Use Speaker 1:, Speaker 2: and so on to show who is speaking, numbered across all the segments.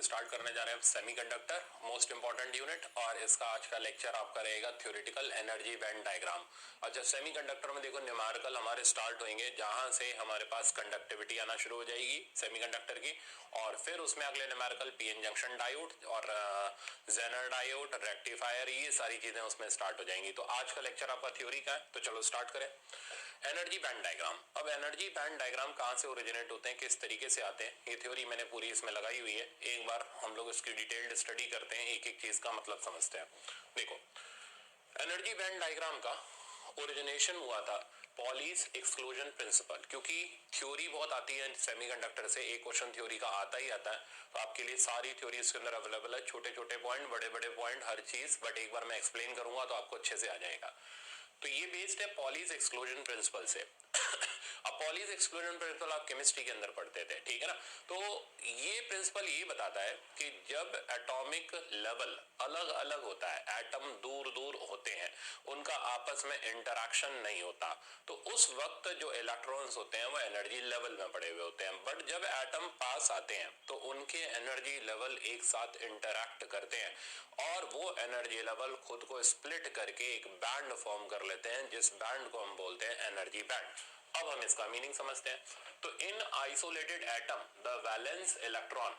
Speaker 1: Start करने जा रहे हैं सेमीकंडक्टर मोस्ट इंपॉर्टेंट यूनिट, और इसका आज का लेक्चर आपका रहेगा थ्योरेटिकल एनर्जी बैंड डायग्राम। अच्छा, सेमीकंडक्टर में देखो न्यूमेरिकल हमारे स्टार्ट होंगे जहां से हमारे पास कंडक्टिविटी आना शुरू हो जाएगी सेमीकंडक्टर की, और फिर उसमें अगले न्यूमेरिकल पीएन जंक्शन डायोड और जेनर डायोड, रेक्टिफायर, ये सारी चीजें उसमें स्टार्ट हो जाएंगी। तो आज का लेक्चर आपका थ्योरी का है, तो चलो स्टार्ट करें। Energy band diagram. अब एनर्जी बैंड डायग्राम कहां से ओरिजिनेट होते हैं, किस तरीके से आते हैं, ये थ्योरी मैंने पूरी इसमें लगाई हुई है। एक बार हम लोग इसकी डिटेल्ड स्टडी करते हैं, एक एक चीज का मतलब समझते हैं। देखो, एनर्जी बैंड डायग्राम का ओरिजिनेशन हुआ था पॉलीज एक्सक्लूजन प्रिंसिपल, क्योंकि थ्योरी बहुत आती है सेमीकंडक्टर से, एक क्वेश्चन थ्योरी का आता ही आता है। तो आपके लिए सारी थ्योरी इसके अंदर अवेलेबल है, छोटे छोटे पॉइंट, बड़े बड़े पॉइंट, हर चीज, बट एक बार मैं एक्सप्लेन करूंगा तो आपको अच्छे से आ जाएगा। तो ये बेस्ड है पॉलीज एक्सक्लूजन प्रिंसिपल से। अब पॉलीज एक्सक्लूजन प्रिंसिपल आप केमिस्ट्री के अंदर पढ़ते थे, ठीक है ना। तो ये प्रिंसिपल ये बताता है कि जब एटॉमिक लेवल अलग अलग होता है, एटम दूर दूर होते हैं, उनका आपस में इंटरैक्शन नहीं होता, तो उस वक्त जो इलेक्ट्रॉन्स होते हैं वो एनर्जी लेवल में पड़े हुए होते हैं। बट जब एटम पास आते हैं तो उनके एनर्जी लेवल एक साथ इंटरैक्ट करते हैं और वो एनर्जी लेवल खुद को स्प्लिट करके एक बैंड फॉर्म कर लेते हैं, जिस बैंड को हम बोलते हैं एनर्जी बैंड। अब हम इसका मीनिंग समझते हैं। तो इन isolated atom the valence electron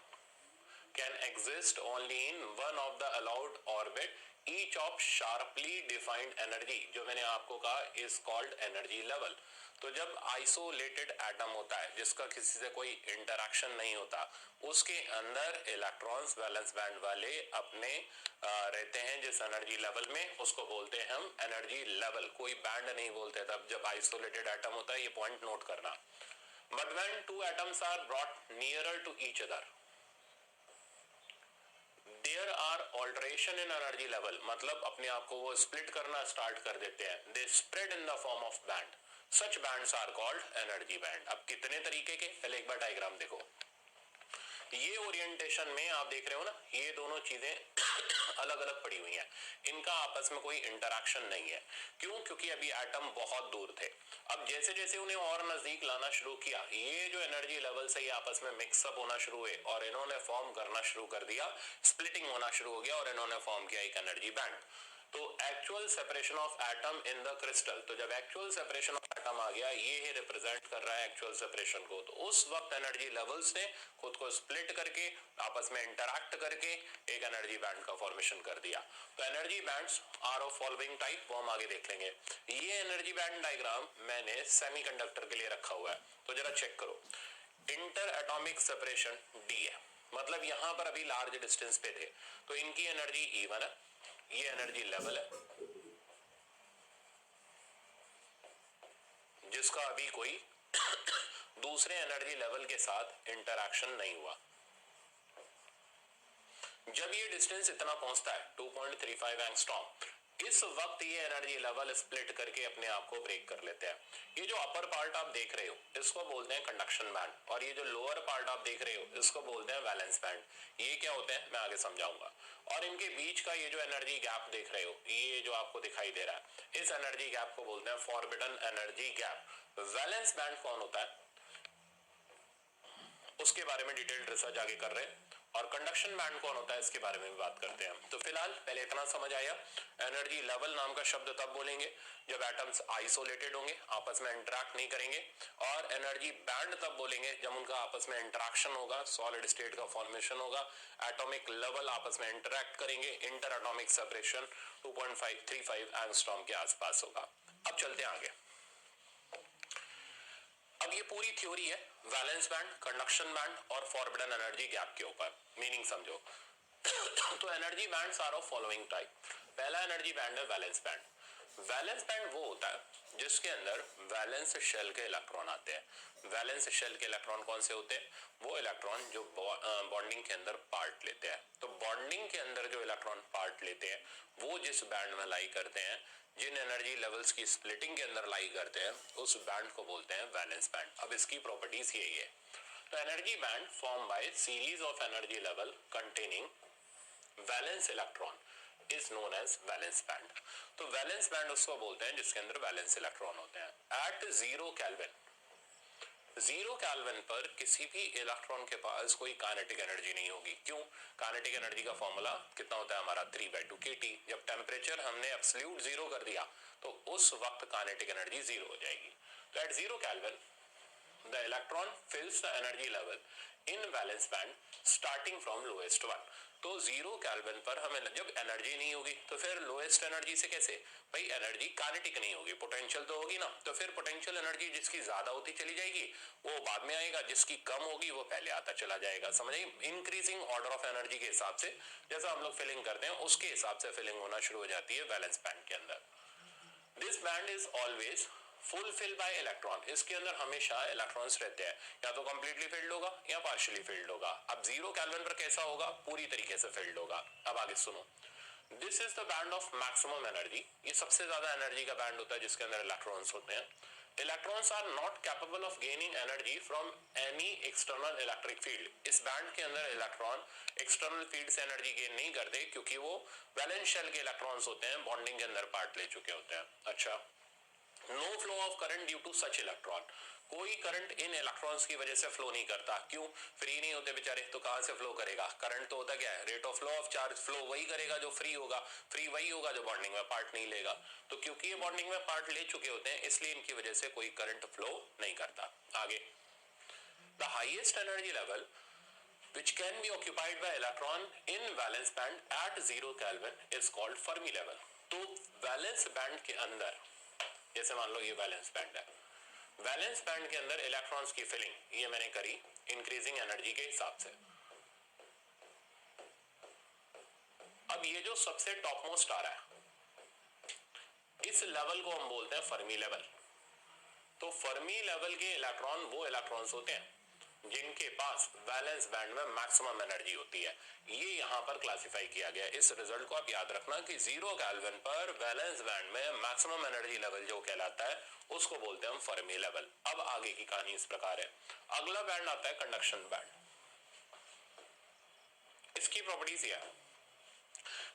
Speaker 1: can exist only in one of the allowed orbit each of sharply defined energy, जो मैंने आपको कहा is called energy level। तो जब आइसोलेटेड एटम होता है जिसका किसी से कोई इंटरैक्शन नहीं होता, उसके अंदर इलेक्ट्रॉन्स वैलेंस बैंड वाले अपने रहते हैं जिस एनर्जी लेवल में, उसको बोलते हैं हम एनर्जी लेवल, कोई बैंड नहीं बोलते तब जब आइसोलेटेड एटम होता है, ये पॉइंट नोट करना। But when two atoms are brought nearer to each other there are alteration in energy level, मतलब अपने आप को वो स्प्लिट करना स्टार्ट कर देते हैं। They spread in the form of band, such bands are called energy band. अब कितने तरीके के, पहले एक बार डायग्राम देखो। ये ओरिएंटेशन में आप देख रहे हो ना, ये दोनों चीजें अलग अलग पड़ी हुई हैं, इनका आपस में कोई इंटरैक्शन नहीं है। क्यों? क्योंकि अभी एटम बहुत दूर थे। अब जैसे जैसे उन्हें और नजदीक लाना शुरू किया, ये जो एनर्जी लेवल से ये आपस में मिक्सअप होना शुरू हुए और इन्होंने फॉर्म करना शुरू कर दिया, स्प्लिटिंग होना शुरू हो गया और इन्होंने फॉर्म किया एक एनर्जी बैंड। तो actual separation of atom in the crystal, तो जब एक्चुअल सेपरेशन ऑफ एटम आ गया, ये ही रिप्रेजेंट कर रहा है एक्चुअल सेपरेशन को। तो उस वक्त एनर्जी लेवल्स ने खुद को स्प्लिट करके आपस में इंटरैक्ट करके एक एनर्जी बैंड का फॉर्मेशन कर दिया। तो energy bands are of following type, वो हम आगे देख लेंगे। ये एनर्जी बैंड डायग्राम मैंने सेमीकंडक्टर के लिए रखा हुआ है, तो जरा चेक करो। इंटर एटॉमिक सेपरेशन डी है, मतलब यहां पर अभी लार्ज डिस्टेंस पे थे, तो इनकी एनर्जी E1 है, ये एनर्जी लेवल है जिसका अभी कोई दूसरे एनर्जी लेवल के साथ इंटरैक्शन नहीं हुआ। जब ये डिस्टेंस इतना पहुंचता है 2.35 एंगस्ट्रॉम, इस वक्त ये एनर्जी लेवल स्प्लिट करके अपने आप को ब्रेक कर लेते हैं। ये जो अपर पार्ट आप देख रहे हो इसको बोलते हैं कंडक्शन बैंड, और ये जो लोअर पार्ट आप देख रहे हो इसको बोलते हैं वैलेंस बैंड। ये क्या होते हैं मैं आगे समझाऊंगा। और इनके बीच का ये जो एनर्जी गैप देख रहे हो, ये जो आपको दिखाई दे रहा है, इस एनर्जी गैप को बोलते हैं forbidden energy gap. Valence band कौन होता है उसके बारे में डिटेल्ड रिसर्च आगे कर रहे हैं, और कंडक्शन बैंड कौन होता है इसके बारे में भी बात करते हैं। तो फिलहाल पहले इतना समझ आया, एनर्जी लेवल नाम का शब्द तब बोलेंगे जब एटम्स आइसोलेटेड होंगे, आपस में इंटरैक्ट नहीं करेंगे, और एनर्जी बैंड तब बोलेंगे जब उनका आपस में इंटरैक्शन होगा, सॉलिड स्टेट का फॉर्मेशन होगा, एटॉमिक लेवल आपस में इंटरैक्ट करेंगे, इंटर एटॉमिक सेपरेशन 2.535 एंगस्ट्रॉम के आसपास होगा। अब चलते हैं आगे। अब ये पूरी थ्योरी है वैलेंस बैंड, कंडक्शन बैंड और फॉरबिडन एनर्जी गैप के ऊपर। मीनिंग समझो। तो energy bands are of following type. पहला एनर्जी बैंड है वैलेंस बैंड। वैलेंस बैंड वो होता है जिसके अंदर वैलेंस शेल के इलेक्ट्रॉन आते हैं। वैलेंस शेल के इलेक्ट्रॉन कौन से होते हैं? वो इलेक्ट्रॉन जो बॉन्डिंग के अंदर पार्ट लेते हैं। तो बॉन्डिंग के अंदर जो इलेक्ट्रॉन पार्ट लेते हैं वो जिस बैंड में लाई करते हैं, जिन एनर्जी लेवल्स की स्प्लिटिंग के अंदर लाई करते हैं, उस बैंड को बोलते हैं वैलेंस बैंड। अब इसकी प्रॉपर्टीज यही है। तो energy band form by series of energy level containing valence electron is known as valence band. तो वैलेंस बैंड उसको बोलते हैं जिसके अंदर वैलेंस इलेक्ट्रॉन होते हैं। एट 0 केल्विन, 0 केल्विन पर किसी भी इलेक्ट्रॉन के पास कोई काइनेटिक एनर्जी नहीं होगी। क्यों? काइनेटिक एनर्जी का फॉर्मूला कितना होता है हमारा 3/2 kT। जब टेम्परेचर हमने एब्सोल्यूट जीरो कर दिया तो उस वक्त काइनेटिक एनर्जी जीरो हो जाएगी। तो at 0 kelvin the electron fills the energy level in valence band starting from lowest one. तो 0 केल्विन पर हमें जब एनर्जी नहीं होगी तो फिर लोएस्ट एनर्जी से कैसे भाई एनर्जी काइनेटिक नहीं होगी, पोटेंशियल तो होगी ना, तो फिर पोटेंशियल एनर्जी जिसकी ज्यादा होती चली जाएगी वो बाद में आएगा, जिसकी कम होगी वो पहले आता चला जाएगा। समझिए इंक्रीजिंग ऑर्डर ऑफ एनर्जी के हिसाब से जैसा हम लोग फिलिंग करते हैं उसके हिसाब से फिलिंग होना शुरू हो जाती है वैलेंस बैंड के अंदर। This band is always full fill by electron. इसके अंदर हमेशा इलेक्ट्रॉन्स रहते हैं, या तो कंप्लीटली फिल्ड होगा या पार्शियली फिल्ड होगा। अब 0 केल्विन पर कैसा होगा, पूरी तरीके से फिल्ड होगा। अब आगे सुनो, this is the band of maximum energy. ये सबसे ज्यादा एनर्जी का बैंड होता है जिसके अंदर इलेक्ट्रॉन्स होते हैं। Electrons are not capable of gaining energy from any external electric field. इस बैंड के अंदर इलेक्ट्रॉन एक्सटर्नल फील्ड से एनर्जी गेन नहीं करते क्योंकि वो वैलेंस शेल के इलेक्ट्रॉन्स होते हैं, बॉन्डिंग के अंदर पार्ट ले चुके होते हैं। अच्छा, no flow of current due to such electron. कोई करंट इन इलेक्ट्रॉन्स की वजह से फ्लो नहीं करता। क्यों, फ्री नहीं होते बेचारे, तो कहां से फ्लो करेगा। करंट तो होता क्या है, rate of flow of charge. Flow वही करेगा जो फ्री होगा, फ्री वही होगा जो बॉन्डिंग में पार्ट नहीं लेगा। तो क्योंकि ये बॉन्डिंग में पार्ट ले चुके होते हैं इसलिए इनकी वजह से कोई करंट फ्लो नहीं करता। आगे, the highest energy level which can be occupied by electron in valence band at 0 Kelvin is called Fermi level। तो वैलेंस बैंड के अंदर, जैसे मान लो ये वैलेंस बैंड है, वैलेंस बैंड के अंदर इलेक्ट्रॉन्स की फिलिंग ये मैंने करी इंक्रीजिंग एनर्जी के हिसाब से। अब ये जो सबसे टॉप मोस्ट आ रहा है इस लेवल को हम बोलते हैं फर्मी लेवल। तो फर्मी लेवल के इलेक्ट्रॉन वो इलेक्ट्रॉन्स होते हैं जिनके पास वैलेंस बैंड में मैक्सिमम एनर्जी होती है। ये यहां पर क्लासिफाई किया गया। इस रिजल्ट को आप याद रखना कि 0 केल्विन पर वैलेंस बैंड में मैक्सिमम एनर्जी लेवल जो कहलाता है उसको बोलते हैं हम फर्मी लेवल। अब आगे की कहानी इस प्रकार है। अगला बैंड आता है कंडक्शन बैंड। इसकी प्रॉपर्टीज ये है,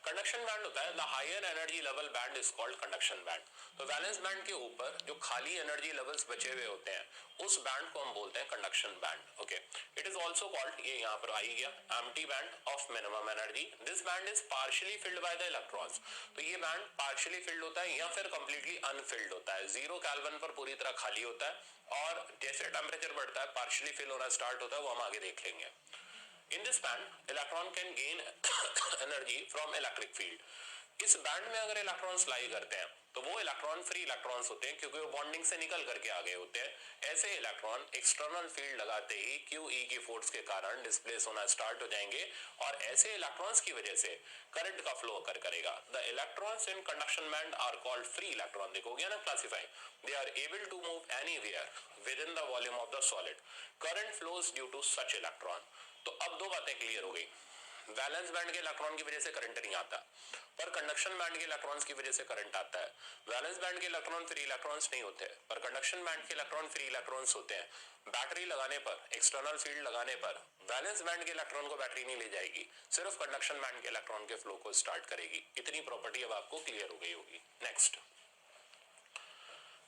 Speaker 1: कंडक्शन बैंड होता है the higher energy level band is called conduction band. तो वैलेंस बैंड के ऊपर जो खाली एनर्जी लेवल्स बचे हुए होते हैं उस बैंड को हम बोलते हैं conduction band. Okay, it is also called, ये यहां पर आ ही गया, empty band of minimum energy. This band is partially filled by the electrons. तो ये बैंड पार्शियली फिल्ड होता है या फिर कंप्लीटली अनफिल्ड होता है। 0 केल्विन पर पूरी तरह खाली होता है और जैसे टेम्परेचर बढ़ता है पार्शियली फिल होना स्टार्ट होता है, वो हम आगे देख लेंगे। In this band, electron can gain energy from electric field। इस बैंड में अगर इलेक्ट्रॉन्स लाई करते हैं तो वो इलेक्ट्रॉन फ्री इलेक्ट्रॉन्स होते हैं क्योंकि वो बॉन्डिंग से निकल करके आ गए होते हैं। ऐसे इलेक्ट्रॉन एक्सटर्नल फील्ड लगाते ही QE की फोर्स के कारण डिस्प्लेस होना स्टार्ट हो जाएंगे और ऐसे इलेक्ट्रॉन्स की वजह से करंट का फ्लो करेगा। The electrons in conduction band are called free electron. देखोगे ना classify, they are able to move anywhere within the volume of the solid. Current flows due to such electron. तो अब दो बातें clear हो गई, valence band के electron की वजह से करंट नहीं आता पर कंडक्शन बैंड के इलेक्ट्रॉन्स की वजह से करंट आता है। वैलेंस बैंड के इलेक्ट्रॉन फ्री इलेक्ट्रॉन्स नहीं होते पर कंडक्शन बैंड के इलेक्ट्रॉन फ्री इलेक्ट्रॉन्स होते हैं। बैटरी लगाने पर, एक्सटर्नल फील्ड लगाने पर वैलेंस बैंड के इलेक्ट्रॉन को बैटरी नहीं ले जाएगी, सिर्फ कंडक्शन बैंड के इलेक्ट्रॉन के फ्लो को स्टार्ट करेगी। इतनी प्रॉपर्टी अब आपको क्लियर हो गई होगी। नेक्स्ट,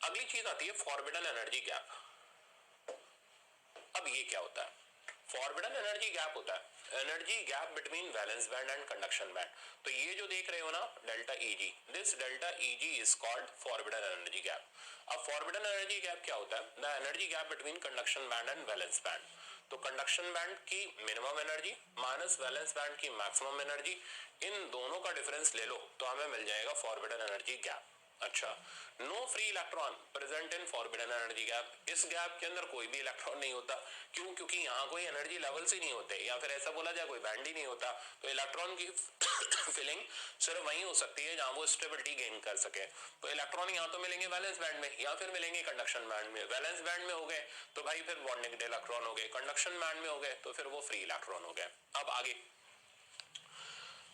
Speaker 1: अगली चीज आती है फॉरबिडन एनर्जी गैप। अब ये क्या होता है? फॉरबिडन एनर्जी गैप होता है energy gap between valence band and conduction band. तो ये जो देख रहे हो ना delta Eg, this delta Eg is called forbidden energy gap. अब फॉरबिडन एनर्जी गैप क्या होता है? The energy gap between conduction band and valence band. तो कंडक्शन बैंड की minimum energy minus valence band की मैक्सिमम एनर्जी, इन दोनों का difference ले लो तो हमें मिल जाएगा फॉरबिडन एनर्जी गैप। अच्छा, no free electron present in forbidden energy gap. इस गैप के अंदर कोई भी इलेक्ट्रॉन नहीं होता। क्यों? क्योंकि यहाँ कोई एनर्जी लेवल्स ही नहीं होते, या फिर ऐसा बोला जाए कोई बैंड ही नहीं होता। तो इलेक्ट्रॉन की फिलिंग सिर्फ वही हो सकती है जहां वो स्टेबिलिटी गेन कर सके। तो इलेक्ट्रॉन यहाँ तो मिलेंगे वैलेंस बैंड में या फिर मिलेंगे कंडक्शन बैंड में। वैलेंस बैंड में हो गए तो भाई फिर बॉन्डिंग इलेक्ट्रॉन हो गए, कंडक्शन बैंड में हो गए तो फिर वो फ्री इलेक्ट्रॉन हो गए। अब आगे,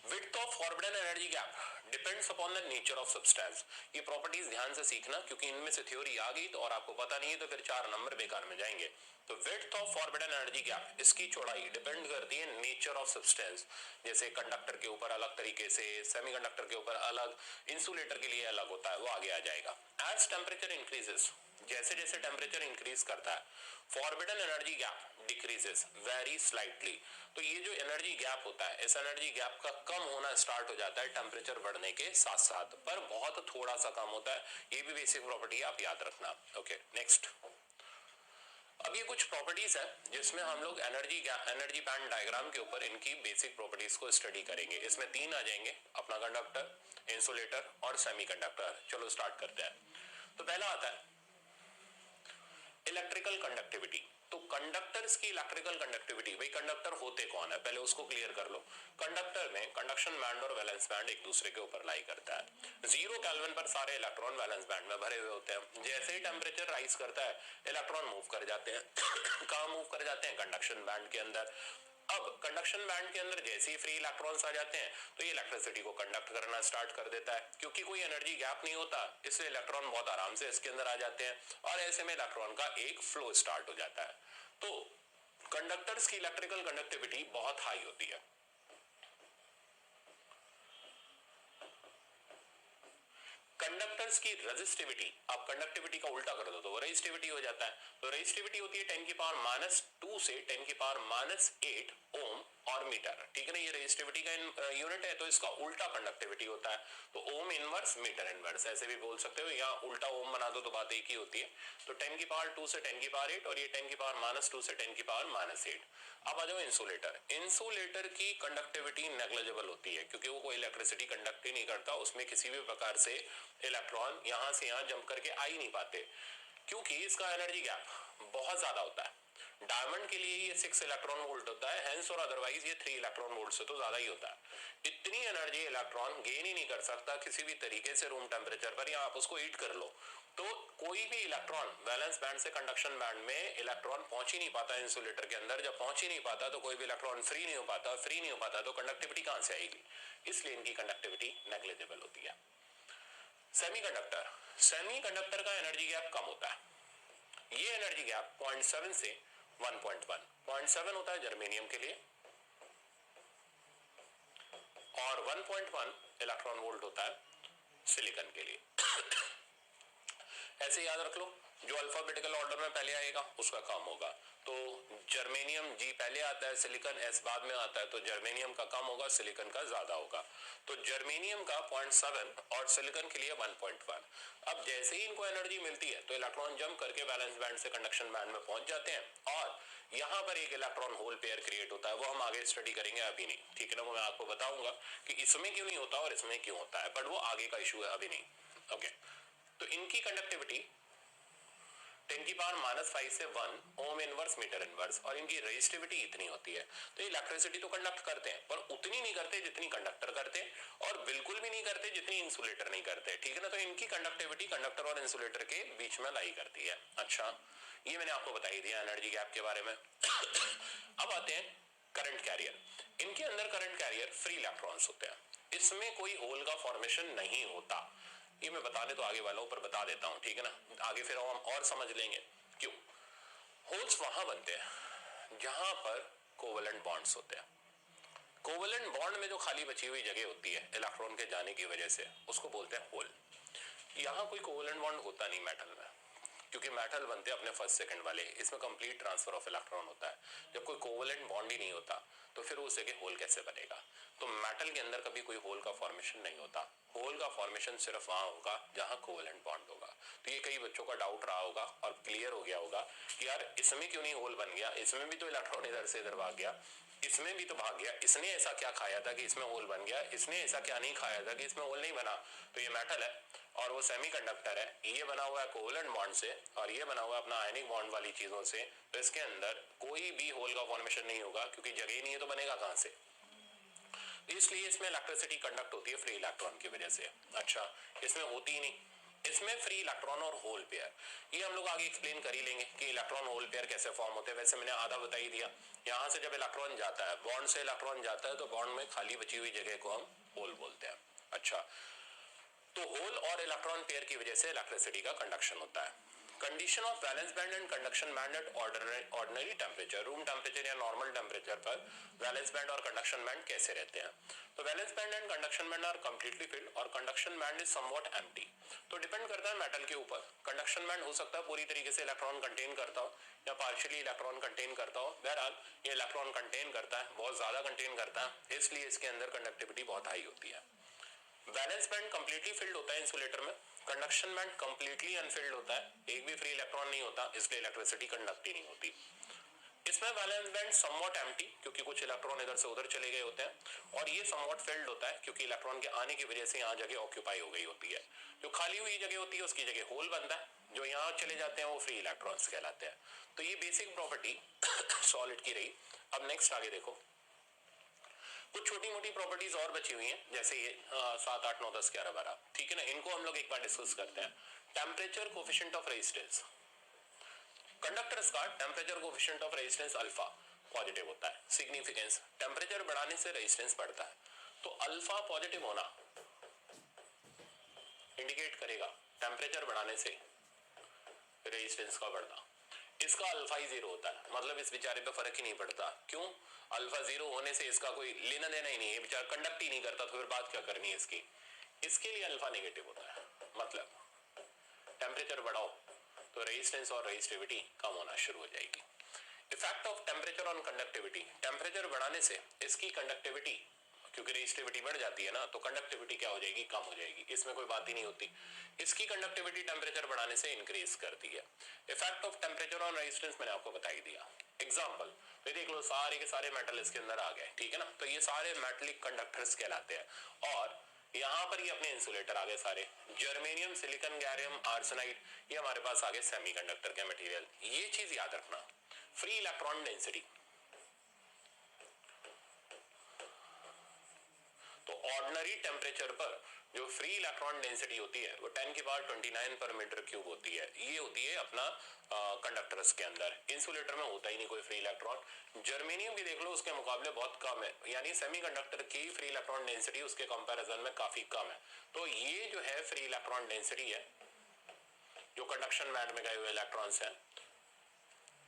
Speaker 1: width of forbidden energy gap depends upon the nature of substance. ये प्रॉपर्टीज ध्यान से सीखना क्योंकि इनमें से थ्योरी आ गई तो और आपको पता नहीं है तो फिर 4 नंबर बेकार में जाएंगे। तो width of forbidden energy gap, इसकी चौड़ाई डिपेंड करती है नेचर ऑफ सब्सटेंस। जैसे कंडक्टर के ऊपर अलग तरीके से, सेमीकंडक्टर के ऊपर अलग, इंसुलेटर के लिए अलग होता है, वो आगे आ जाएगा। एज टेम्परेचर इंक्रीजेस, जैसे जैसे टेम्परेचर इंक्रीज करता है forbidden energy gap decreases very slightly. तो ये जो एनर्जी गैप होता है, इस एनर्जी गैप का कम होना स्टार्ट हो जाता है टेम्परेचर बढ़ने के साथ साथ, पर बहुत थोड़ा सा कम होता है। ये भी बेसिक प्रॉपर्टी आप याद रखना। Okay, next. अब ये कुछ प्रॉपर्टीज है जिसमें हम लोग एनर्जी बैंड डायग्राम के ऊपर इनकी बेसिक प्रॉपर्टीज को स्टडी करेंगे। इसमें तीन आ जाएंगे, अपना कंडक्टर, इंसुलेटर और सेमीकंडक्टर। चलो स्टार्ट करते हैं। तो पहला आता है इलेक्ट्रिकल कंडक्टिविटी। तो कंडक्टर्स की इलेक्ट्रिकल कंडक्टिविटी, भाई कंडक्टर होते कौन है पहले उसको क्लियर कर लो। कंडक्टर में कंडक्शन बैंड और वैलेंस बैंड एक दूसरे के ऊपर लाई करता है। 0 केल्विन पर सारे इलेक्ट्रॉन वैलेंस बैंड में भरे हुए होते हैं। जैसे ही टेम्परेचर राइज करता है इलेक्ट्रॉन मूव कर जाते हैं कहां मूव कर जाते हैं? कंडक्शन बैंड के अंदर। अब कंडक्शन बैंड के अंदर जैसे ही फ्री इलेक्ट्रॉन्स आ जाते हैं तो ये इलेक्ट्रिसिटी को कंडक्ट करना स्टार्ट कर देता है। क्योंकि कोई एनर्जी गैप नहीं होता, इसलिए इलेक्ट्रॉन बहुत आराम से इसके अंदर आ जाते हैं और ऐसे में इलेक्ट्रॉन का एक फ्लो स्टार्ट हो जाता है। तो कंडक्टर्स की इलेक्ट्रिकल कंडक्टिविटी बहुत हाई होती है। कंडक्टर्स की रेजिस्टिविटी, आप कंडक्टिविटी का उल्टा कर दो तो वो रेजिस्टिविटी हो जाता है। तो रेजिस्टिविटी होती है 10 की पावर -2 से 10 की पावर -8 ओम और मीटर। ठीक है ना, ये रेजिस्टिविटी का यूनिट है, तो इसका उल्टा कंडक्टिविटी होता है। तो ओम इनवर्स मीटर इनवर्स ऐसे भी बोल सकते हो, या उल्टा ओम बना दो तो बात एक ही होती है। तो 10 की पावर 2 से 10 की पावर 8 और ये 10 की पावर -2 से 10 की पावर -8। अब आ जाओ इंसुलेटर। इंसुलेटर की कंडक्टिविटी नेग्लिजिबल होती है क्योंकि वो कोई इलेक्ट्रिसिटी कंडक्ट ही नहीं करता, उसमें किसी भी प्रकार से इलेक्ट्रॉन यहां से यहां जंप करके आ ही नहीं पाते क्योंकि इसका एनर्जी गैप बहुत ज्यादा होता है। डायमंड के लिए ये 6 इलेक्ट्रॉन वोल्ट होता है हेंस, और अदरवाइज ये 3 इलेक्ट्रॉन वोल्ट से तो ज्यादा ही होता है। इतनी एनर्जी इलेक्ट्रॉन गेन ही नहीं कर सकता किसी भी तरीके से रूम टेम्परेचर पर, या आप उसको हीट कर लो तो कोई भी इलेक्ट्रॉन वैलेंस बैंड से कंडक्शन बैंड में इलेक्ट्रॉन पहुंच ही नहीं पाता इंसुलेटर के अंदर। जब पहुंच ही नहीं पाता तो कोई भी इलेक्ट्रॉन फ्री नहीं हो पाता तो कंडक्टिविटी कहां से आएगी? इसलिए इनकी कंडक्टिविटी नेग्लिजिबल होती है। सेमीकंडक्टर का एनर्जी गैप कम होता है। ये एनर्जी गैप 0.7 से 1.1, 0.7 होता है जर्मेनियम के लिए और 1.1 इलेक्ट्रॉन वोल्ट होता है सिलिकॉन के लिए। ऐसे याद रख लो, जो अल्फाबेटिकल ऑर्डर में पहले आएगा उसका कम होगा। तो जर्मेनियम जी पहले आता है, सिलिकॉन एस बाद में आता है, तो जर्मेनियम का कम होगा, सिलिकॉन का ज्यादा होगा। तो जर्मेनियम का 0.7 और सिलिकॉन के लिए 1.1। अब जैसे ही इनको एनर्जी मिलती है तो इलेक्ट्रॉन जंप करके वैलेंस बैंड से कंडक्शन बैंड में पहुंच जाते हैं और यहाँ पर एक इलेक्ट्रॉन होल पेयर क्रिएट होता है। वो हम आगे स्टडी करेंगे, अभी नहीं, ठीक है ना। वो मैं आपको बताऊंगा कि इसमें क्यों नहीं होता और इसमें क्यों होता है, बट वो आगे का इशू है, अभी नहीं। ओके, तो इनकी कंडक्टिविटी 10 की पावर -5 से 1 ओम इनवर्स मीटर इनवर्स, और इनकी रेजिस्टिविटी इतनी होती है। तो इलेक्ट्रिसिटी तो कंडक्ट करते हैं पर उतनी नहीं करते जितनी कंडक्टर करते, और बिल्कुल भी नहीं करते जितनी इंसुलेटर नहीं करते, ठीक है ना। तो इनकी कंडक्टिविटी कंडक्टर और इंसुलेटर के बीच में लाई करती है। अच्छा, ये मैंने आपको बता ही दिया एनर्जी गैप के बारे में। अब आते हैं करंट कैरियर। इनके अंदर करंट कैरियर फ्री इलेक्ट्रॉन्स होते हैं, इसमें कोई होल का फॉर्मेशन नहीं होता। ये मैं बताने तो आगे वालों पर बता देता हूं, ठीक है ना। आगे फिर हम और समझ लेंगे क्यों। होल्स वहां बनते हैं जहां पर कोवेलेंट बॉन्ड्स होते हैं। कोवेलेंट बॉन्ड में जो खाली बची हुई जगह होती है इलेक्ट्रॉन के जाने की वजह से, उसको बोलते हैं होल। यहां कोई कोवेलेंट बॉन्ड होता नहीं मेटल में, क्योंकि मेटल बनते हैं अपने फर्स्ट सेकंड वाले, इसमें कंप्लीट ट्रांसफर ऑफ इलेक्ट्रॉन होता है। जब कोई कोवेलेंट बॉन्ड ही नहीं होता तो फिर उस जगह होल कैसे बनेगा? तो मेटल के अंदर कभी कोई होल का फॉर्मेशन नहीं होता। होल का फॉर्मेशन सिर्फ वहां होगा जहां कोवेलेंट बॉन्ड होगा। तो ये कई बच्चों का डाउट रहा होगा और क्लियर हो गया होगा कि यार इसमें क्यों नहीं होल बन गया, इसमें भी तो इलेक्ट्रॉन इधर से इधर भाग गया, इसमें भी तो भाग गया, इसने ऐसा क्या खाया था कि इसमें होल बन गया, इसने ऐसा क्या नहीं खाया था कि इसमें होल नहीं बना। तो ये मेटल है और वो सेमीकंडक्टर है, ये बना हुआ है कोवेलेंट बॉन्ड से और ये बना हुआ है अपना आयनिक बॉन्ड वाली चीजों से। तो इसके अंदर कोई भी होल का फॉर्मेशन नहीं होगा क्योंकि जगह ही नहीं है, तो बनेगा कहां से? इसलिए इसमें इलेक्ट्रिसिटी कंडक्ट होती है फ्री इलेक्ट्रॉन की वजह से। अच्छा, इसमें होती ही नहीं, इसमें फ्री इलेक्ट्रॉन और होल पेयर, ये हम लोग आगे एक्सप्लेन कर ही लेंगे कि इलेक्ट्रॉन होल पेयर कैसे फॉर्म होते हैं। वैसे मैंने आधा बता ही दिया। यहां से जब इलेक्ट्रॉन जाता है, बॉन्ड से इलेक्ट्रॉन जाता है, तो बॉन्ड में खाली बची हुई जगह को हम होल बोलते हैं। अच्छा, तो होल और इलेक्ट्रॉन पेयर की वजह से इलेक्ट्रिसिटी का कंडक्शन होता है। Condition of valence band and conduction band at ordinary temperature, room temperature या नॉर्मल टेम्परेचर पर वैलेंस बैंड और कंडक्शन बैंड कैसे रहते हैं। तो valence band and conduction band are completely filled और conduction band is somewhat empty. तो depend करता है मेटल के ऊपर। कंडक्शन बैंड हो सकता है पूरी तरीके से इलेक्ट्रॉन कंटेन करता हो या पार्शियली इलेक्ट्रॉन कंटेन करता हो। बहरहाल ये इलेक्ट्रॉन कंटेन करता है, बहुत ज्यादा कंटेन करता है, इसलिए इसके अंदर कंडक्टिविटी बहुत हाई होती है। वैलेंस बैंड कंप्लीटली फिल्ड होता है इंसुलेटर में, कंडक्शन बैंड कंप्लीटली अनफिल्ड होता है, एक भी फ्री इलेक्ट्रॉन नहीं होता, इसलिए इलेक्ट्रिसिटी कंडक्ट ही नहीं होती। इसमें वैलेंस बैंड समवॉट एम्प्टी, क्योंकि कुछ इलेक्ट्रॉन इधर से उधर चले गए होते हैं, और ये समवॉट फिल्ड होता है क्योंकि इलेक्ट्रॉन के आने की वजह से यहाँ जगह ऑक्यूपाई हो गई होती है। जो खाली हुई जगह होती है उसकी जगह होल बनता है, जो यहाँ चले जाते हैं वो फ्री इलेक्ट्रॉन्स कहलाते हैं। तो ये बेसिक प्रॉपर्टी सॉलिड की रही। अब नेक्स्ट आगे देखो, कुछ छोटी मोटी प्रॉपर्टीज और बची हुई हैं, जैसे ये 7, 8, 9, 10, 11, 12, ठीक है ना, इनको हम लोग एक बार डिस्कस करते हैं। Temperature coefficient of resistance, conductors का temperature coefficient of resistance alpha positive होता है। सिग्निफिकेंस, टेम्परेचर बढ़ाने से रेजिस्टेंस बढ़ता है, तो अल्फा पॉजिटिव होना इंडिकेट करेगा टेम्परेचर बढ़ाने से रेजिस्टेंस का बढ़ना। इसका अल्फा ही 0 होता है, मतलब इस बेचारे पे फर्क ही नहीं पड़ता। क्यों? अल्फा 0 होने से इसका कोई लेना देना ही नहीं है, बेचारा कंडक्ट ही नहीं करता, तो फिर बात क्या करनी है इसकी। इसके लिए अल्फा नेगेटिव होता है, मतलब टेम्परेचर बढ़ाओ तो रेजिस्टेंस और रेजिस्टिविटी कम होना शुरू हो जाएगी। Effect of temperature on conductivity, temperature बढ़ाने से इसकी कंडक्टिविटी, क्योंकि रेजिस्टिविटी बढ़ जाती है ना, तो कंडक्टिविटी क्या हो जाएगी, कम हो जाएगी, इसमें कोई बात ही नहीं होती। इसकी कंडक्टिविटी टेम्परेचर बढ़ाने से इंक्रीज करती है। Effect of temperature on resistance मैंने आपको बता ही दिया। एग्जांपल तो देख लो, सारे के सारे मेटल इसके अंदर आ गए, ठीक है ना, तो ये सारे मेटलिक कंडक्टर्स कहलाते हैं। और यहाँ पर ये अपने इंसुलेटर आ गए सारे, जर्मेनियम, सिलिकॉन, गैलियम, आर्सेनाइड, ये हमारे पास आ गए सेमीकंडक्टर के मटेरियल। ये चीज याद रखना, फ्री इलेक्ट्रॉन डेंसिटी, तो ऑर्डिनरी टेम्परेचर पर जो फ्री इलेक्ट्रॉन डेंसिटी होती है वो 10 की पावर 29 पर मीटर क्यूब होती है। ये होती है अपना कंडक्टर्स के अंदर। इंसुलेटर में होता ही नहीं कोई फ्री इलेक्ट्रॉन। जर्मेनियम भी देख लो उसके मुकाबले बहुत कम है, यानी सेमीकंडक्टर की फ्री इलेक्ट्रॉन डेंसिटी उसके कंपैरिजन में काफी कम है। तो ये जो है फ्री इलेक्ट्रॉन डेंसिटी है, जो कंडक्शन बैंड में गए हुए इलेक्ट्रॉन्स हैं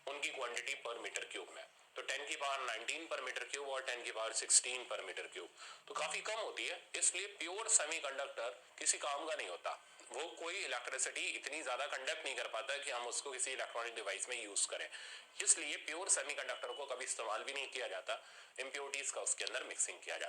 Speaker 1: उनकी क्वांटिटी पर मीटर क्यूब में, तो 10 की पावर 19 पर मीटर क्यूब और 10 की पावर 16 पर मीटर क्यूब, तो काफी कम होती है। इसलिए प्योर सेमीकंडक्टर किसी काम का नहीं होता, वो कोई इलेक्ट्रिसिटी इतनी ज्यादा कंडक्ट नहीं कर पाता कि हम उसको किसी इलेक्ट्रॉनिक डिवाइस में यूज करें। इसलिए प्योर सेमीकंडक्टर को कभी इस्तेमाल भी नहीं किया जाता, इम्प्योरिटीज का उसके अंदर मिक्सिंग किया जाता है।